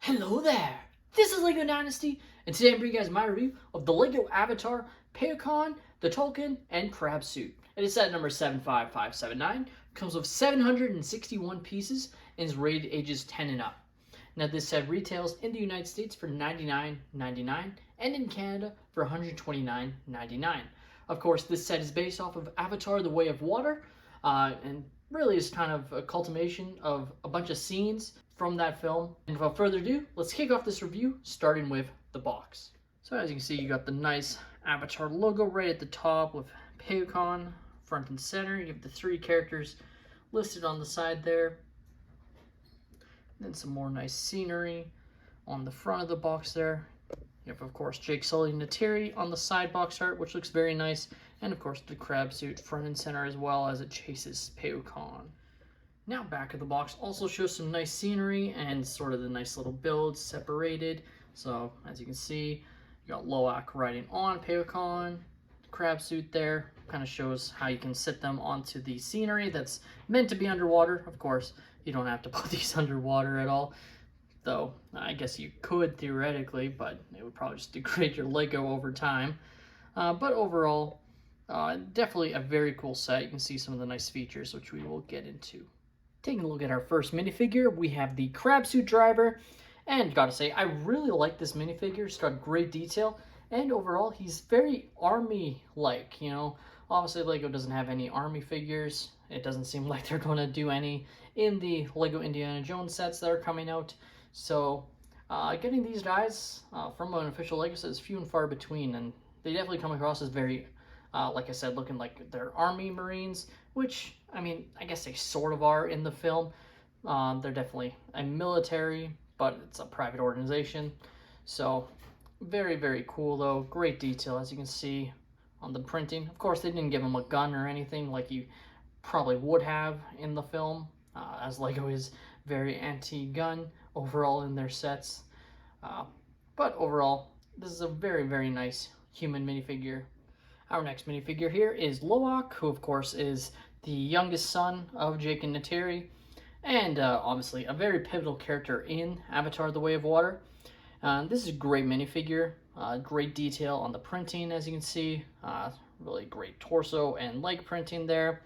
Hello there! This is LEGO Dynasty, and today I'm bringing you guys my review of the LEGO Avatar Payakan the Tulken and Crabsuit. It is set number 75579, comes with 761 pieces, and is rated ages 10 and up. Now this set retails in the United States for $99.99 and in Canada for $129.99. Of course, this set is based off of Avatar The Way of Water, and really is kind of a culmination of a bunch of scenes from that film. And without further ado, let's kick off this review, starting with the box. So as you can see, you got the nice Avatar logo right at the top with Payakan front and center. You have the three characters listed on the side there. Then some more nice scenery on the front of the box there. You have, of course, Jake Sully and Neytiri on the side box art, which looks very nice. And, of course, the crab suit front and center as well as it chases Payakan. Now, back of the box also shows some nice scenery and sort of the nice little builds separated. So, as you can see, you got Loak riding on Payakan. The crab suit there kind of shows how you can sit them onto the scenery that's meant to be underwater. Of course, you don't have to put these underwater at all. Though, I guess you could theoretically, but it would probably just degrade your Lego over time. But overall, definitely a very cool set. You can see some of the nice features, which we will get into. Taking a look at our first minifigure, we have the Crabsuit driver. And gotta say, I really like this minifigure. It's got great detail. And overall, he's very army-like, you know. Obviously, Lego doesn't have any army figures. It doesn't seem like they're going to do any in the Lego Indiana Jones sets that are coming out. So, getting these guys from an official Lego set is few and far between, and they definitely come across as very, like I said, looking like they're Army Marines, which, I mean, I guess they sort of are in the film. They're definitely a military, but it's a private organization. So, very, very cool, though. Great detail, as you can see on the printing. Of course, they didn't give them a gun or anything like you probably would have in the film, as Lego is very anti-gun overall in their sets. But overall, this is a very, very nice human minifigure. Our next minifigure here is Loak, who of course is the youngest son of Jake and Neytiri, and obviously a very pivotal character in Avatar The Way of Water. This is a great minifigure, great detail on the printing, as you can see. Really great torso and leg printing there,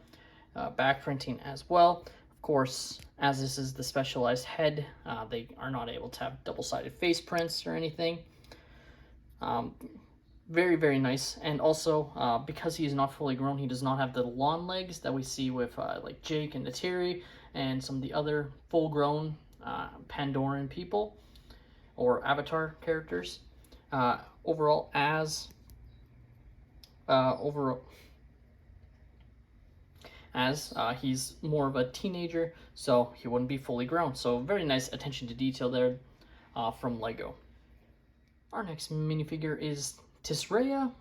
back printing as well. Of course, as this is the specialized head, they are not able to have double-sided face prints or anything. Very, very nice. And also, because he is not fully grown, he does not have the long legs that we see with like Jake and Neytiri and some of the other full-grown Pandoran people or Avatar characters. Overall, he's more of a teenager, so he wouldn't be fully grown. So very nice attention to detail there from Lego. Our next minifigure is Tisraya.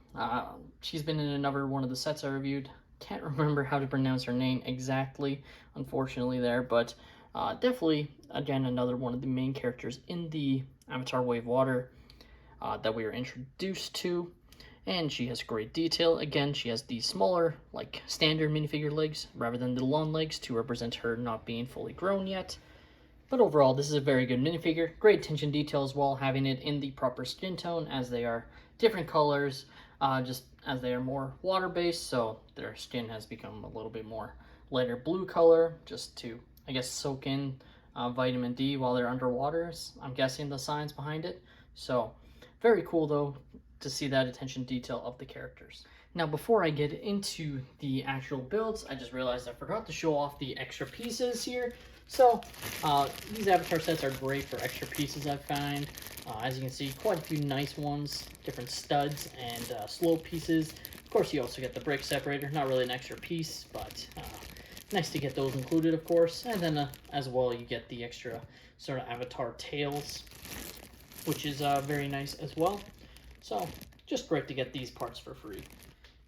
She's been in another one of the sets I reviewed. Can't remember how to pronounce her name exactly, unfortunately there, but definitely, again, another one of the main characters in the Avatar Way of Water that we were introduced to. And she has great detail. Again, she has the smaller, like, standard minifigure legs rather than the long legs to represent her not being fully grown yet. But overall, this is a very good minifigure. Great attention detail as well, having it in the proper skin tone as they are different colors, just as they are more water-based, so their skin has become a little bit more lighter blue color, just to, I guess, soak in vitamin D while they're underwater. I'm guessing the science behind it. So, very cool, though, to see that attention detail of the characters. Now, before I get into the actual builds, I just realized I forgot to show off the extra pieces here. So, these Avatar sets are great for extra pieces, I find. As you can see, quite a few nice ones, different studs and slope pieces. Of course, you also get the brake separator, not really an extra piece, but nice to get those included, of course. And then, as well, you get the extra sort of Avatar tails, which is very nice as well. So, just great to get these parts for free.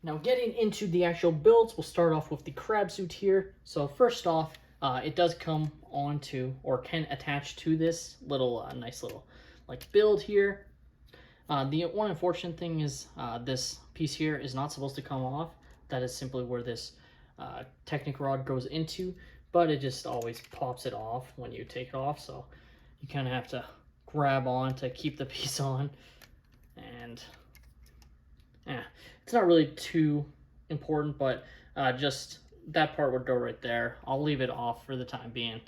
Now, getting into the actual builds, we'll start off with the Crabsuit here. So, first off, it does come onto, or can attach to this little, nice little, like, build here. The one unfortunate thing is this piece here is not supposed to come off. That is simply where this Technic rod goes into, but it just always pops it off when you take it off. So you kind of have to grab on to keep the piece on. And yeah, it's not really too important, but just that part would go right there. I'll leave it off for the time being.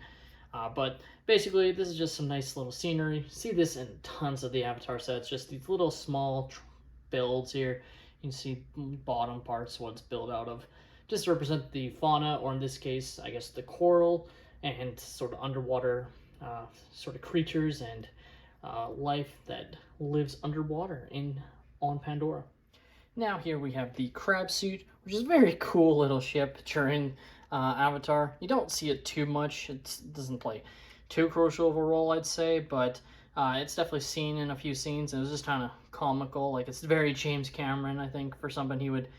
But basically, this is just some nice little scenery. See this in tons of the Avatar sets, just these little small builds here. You can see bottom parts, what it's built out of, just to represent the fauna, or in this case, I guess the coral, and sort of underwater sort of creatures and life that lives underwater on Pandora. Now here we have the Crabsuit, which is a very cool little ship during Avatar. You don't see it too much. It doesn't play too crucial of a role, I'd say, but it's definitely seen in a few scenes, and it was just kind of comical. Like, it's very James Cameron, I think, for something he would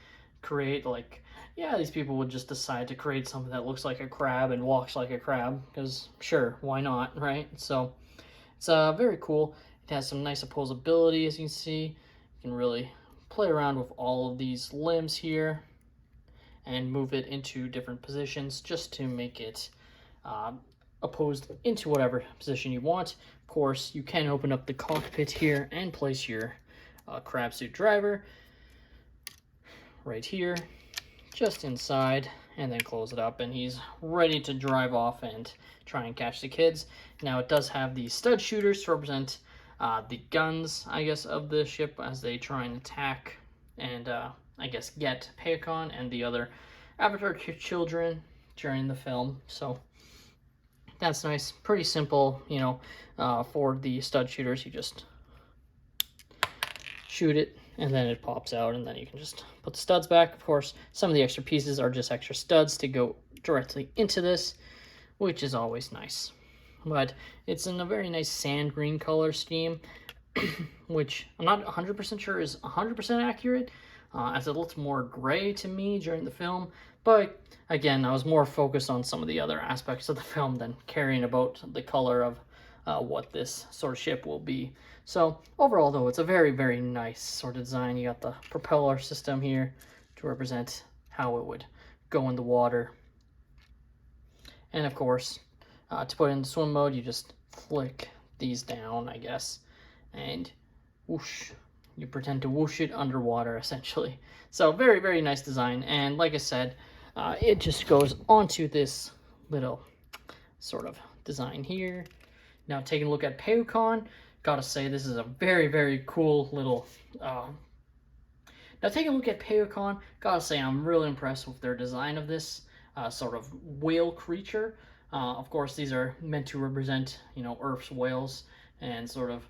create. Like, yeah, these people would just decide to create something that looks like a crab and walks like a crab, because sure, why not, right? So it's very cool. It has some nice opposability, as you can see. You can really play around with all of these limbs here and move it into different positions just to make it opposed into whatever position you want. Of course, you can open up the cockpit here and place your Crabsuit driver right here, just inside, and then close it up, and he's ready to drive off and try and catch the kids. Now, it does have the stud shooters to represent the guns, I guess, of the ship as they try and attack and, I guess, get Payakan and the other Avatar children during the film. So that's nice. Pretty simple, you know, for the stud shooters. You just shoot it, and then it pops out, and then you can just put the studs back. Of course, some of the extra pieces are just extra studs to go directly into this, which is always nice. But it's in a very nice sand green color scheme, which I'm not 100% sure is 100% accurate, as it looks more gray to me during the film. But again, I was more focused on some of the other aspects of the film than caring about the color of what this sort of ship will be. So overall, though, it's a very, very nice sort of design. You got the propeller system here to represent how it would go in the water. And of course, to put it in swim mode, you just flick these down, I guess, and whoosh, you pretend to whoosh it underwater, essentially. So very, very nice design, and like I said, it just goes onto this little sort of design here. Now, taking a look at Payakan, gotta say this is a very, very cool little... Now, taking a look at Payakan, gotta say I'm really impressed with their design of this sort of whale creature. Of course, these are meant to represent, you know, Earth's whales, and sort of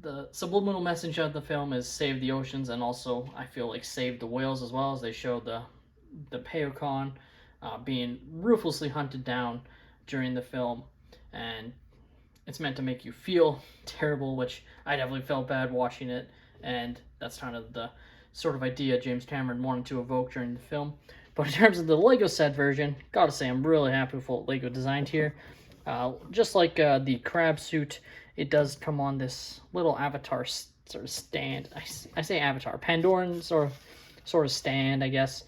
the subliminal message of the film is save the oceans, and also I feel like save the whales as well, as they show the Payakan being ruthlessly hunted down during the film, and it's meant to make you feel terrible, which I definitely felt bad watching it, and that's kind of the sort of idea James Cameron wanted to evoke during the film. But in terms of the Lego set version, gotta say I'm really happy with what Lego designed here. Just like the Crabsuit, it does come on this little Avatar sort of stand. I say Avatar, Pandoran sort of stand, I guess.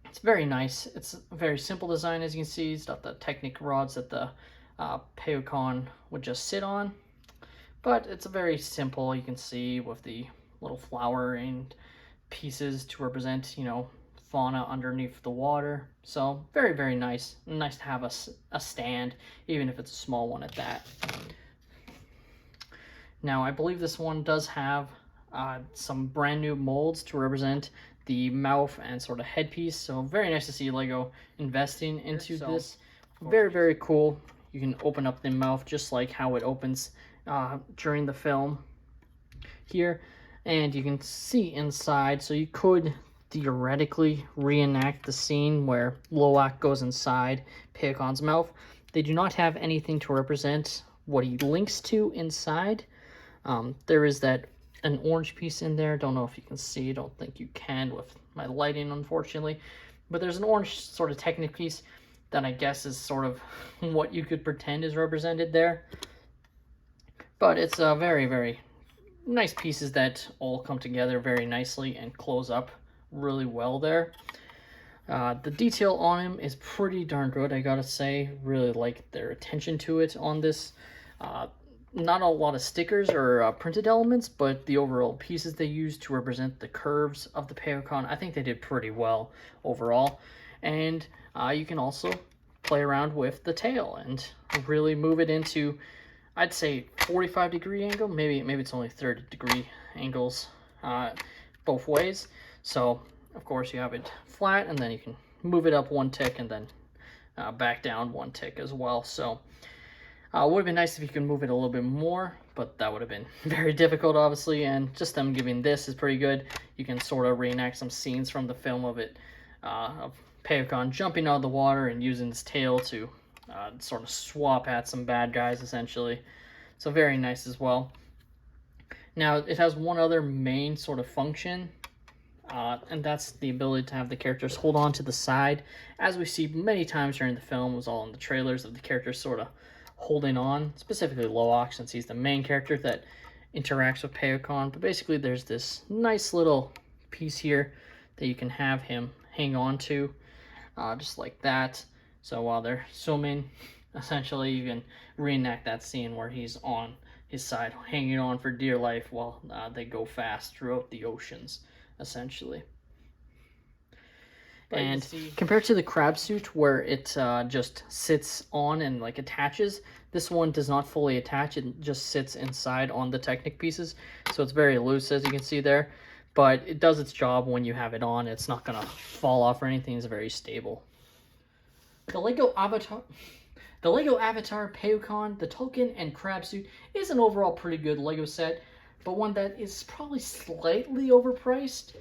It's very nice. It's a very simple design, as you can see. It's got the Technic rods that the Payakan would just sit on. But it's a very simple, you can see, with the little flowering pieces to represent, you know, fauna underneath the water. So very, very nice. Nice to have a stand, even if it's a small one at that. Now, I believe this one does have some brand new molds to represent the mouth and sort of headpiece. So very nice to see Lego investing into this. Very, very cool. You can open up the mouth just like how it opens during the film here. And you can see inside, so you could theoretically reenact the scene where Loak goes inside Payakan's mouth. They do not have anything to represent what he links to inside. There is an orange piece in there. Don't know if you can see. Don't think you can with my lighting, unfortunately. But there's an orange sort of Technic piece that I guess is sort of what you could pretend is represented there. But it's a very, very nice pieces that all come together very nicely and close up really well there. The detail on him is pretty darn good, I gotta say. Really like their attention to it on this. not a lot of stickers or printed elements, but the overall pieces they used to represent the curves of the Payakan, I think they did pretty well overall. And you can also play around with the tail and really move it into, I'd say, 45-degree angle. Maybe it's only 30-degree angles both ways. So of course you have it flat, and then you can move it up one tick and then back down one tick as well. So it would have been nice if you could move it a little bit more, but that would have been very difficult, obviously, and just them giving this is pretty good. You can sort of reenact some scenes from the film of it, of Payakan jumping out of the water and using his tail to sort of swap at some bad guys, essentially. So very nice as well. Now, it has one other main sort of function, and that's the ability to have the characters hold on to the side. As we see many times during the film, it was all in the trailers of the characters sort of holding on, specifically Loak, since he's the main character that interacts with Payakan. But basically there's this nice little piece here that you can have him hang on to, just like that. So while they're swimming, essentially you can reenact that scene where he's on his side hanging on for dear life while they go fast throughout the oceans, essentially. And compared to the Crabsuit, where it just sits on and like attaches, this one does not fully attach. It just sits inside on the Technic pieces, so it's very loose, as you can see there. But it does its job when you have it on. It's not gonna fall off or anything. It's very stable. The Lego Avatar Payakan, the Tulken, and Crabsuit is an overall pretty good Lego set, but one that is probably slightly overpriced.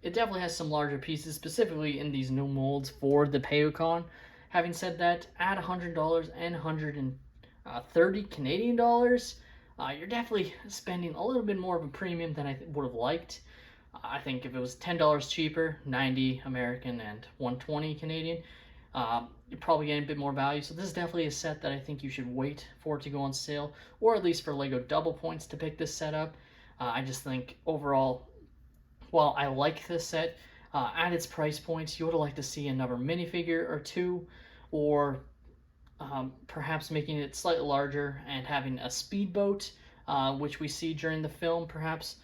It definitely has some larger pieces, specifically in these new molds for the Payakan. Having said that, at $100 and 130 Canadian dollars, you're definitely spending a little bit more of a premium than I would have liked. I think if it was $10 cheaper, 90 American and 120 Canadian, you're probably getting a bit more value. So this is definitely a set that I think you should wait for it to go on sale, or at least for Lego Double Points to pick this set up. I just think overall, while I like this set, at its price points, you would have liked to see another minifigure or two, or perhaps making it slightly larger and having a speedboat, which we see during the film, perhaps.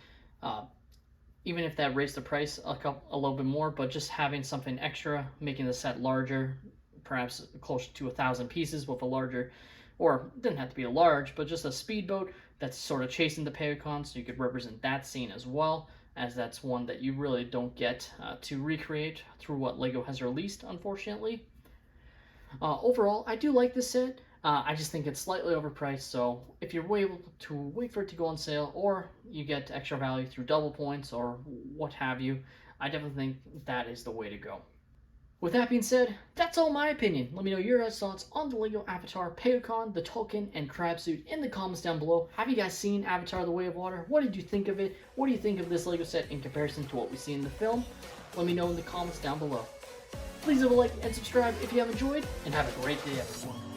Even if that raised the price a little bit more, but just having something extra, making the set larger, perhaps closer to 1,000 pieces with a larger, or it didn't have to be a large, but just a speedboat that's sort of chasing the Payakan, so you could represent that scene as well, as that's one that you really don't get to recreate through what Lego has released, unfortunately. Overall, I do like this set. I just think it's slightly overpriced, so if you're able to wait for it to go on sale, or you get extra value through double points or what have you, I definitely think that is the way to go. With that being said, that's all my opinion. Let me know your guys' thoughts on the Lego Avatar, Payakan, the Tulken, and Crabsuit in the comments down below. Have you guys seen Avatar: The Way of Water? What did you think of it? What do you think of this Lego set in comparison to what we see in the film? Let me know in the comments down below. Please leave a like and subscribe if you have enjoyed, and have a great day, everyone.